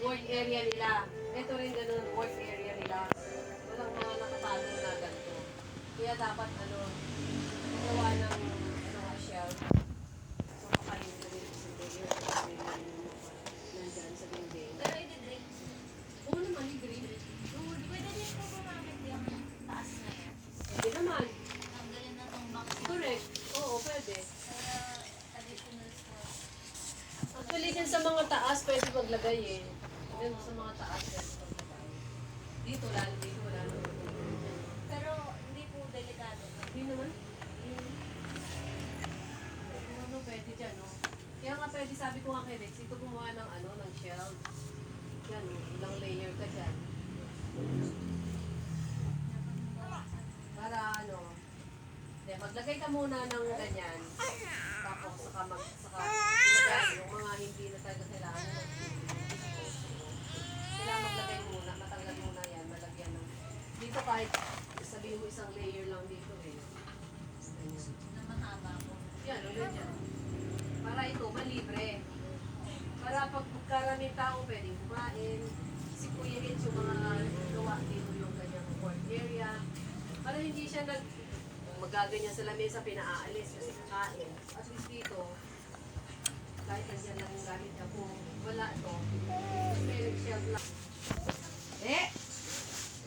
work area nila. Ito rin ganun, work area nila. Walang mga nakatago na ganito. Kaya dapat gawa ng shelf. So, makalim na rin sa layer. Nandyan sa dingding. Pero i-drink. Oo naman, i-green. Pwede din po gumamit yung taas na yan. Pwede naman. Tanggalin na tong box. Correct. Oo, pwede. Para additional space. Actually, dyan sa mga taas, pwede maglagay eh. Dyan sa mga taas, pwede maglagay. Dito, lalo dito, wala naman. Pero hindi po delikado. Hindi naman. Ano, pwede dyan, no? Kaya nga pwede, sabi ko nga kay Rex, ito gumawa ng ng shelf. Yan, ilang layer ka dyan. Para maglagay ka muna ng ganyan. Tapos saka ilagay yung mga hindi na talaga kailangan mo. Kailangan maglagay muna, matanggal muna yan, malagyan ng. Dito kahit sabihin mo isang layer lang dito eh. Ganyan. Na mahaba po. Yan, ulit yan. Para ito, malibre. Para pag karaming tao pwedeng kumain, si Kuya Hitch yung mga gawa dito yung kanyang work area. Para hindi siya magaganyan sa lamesa, pinaalis kasi kakain. At least dito, kahit nandiyan lang yung gamit niya, kung wala ito, may nag-shelf lang.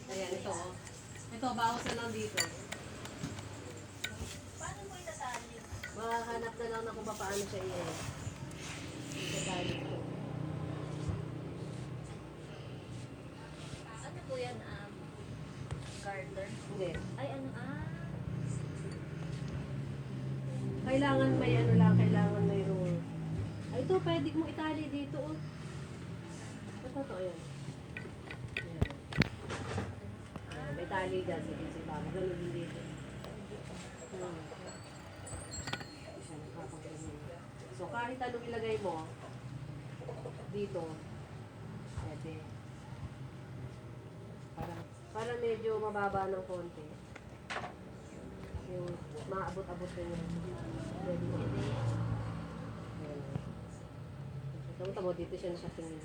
Ayan, ito oh. Ito, bawas na lang dito. Paano po itatali? Makahanap na lang na kung paano siya itatali ito. Ano po yan? Garter? Hindi. Ay, Kailangan may kailangan mayroong. Ay, ito, pwede mo itali dito, oh. Ito, yan. Ayan. Ayan, may tali dyan, si Papa. Ganun din dito. Siya nakapagano. So, kahit anong ilagay mo, dito, pwede. Para medyo mababa ng konti. Yung maabot-abot na yun. Pwede mo. Ayan. Ito mo, dito siya tingin.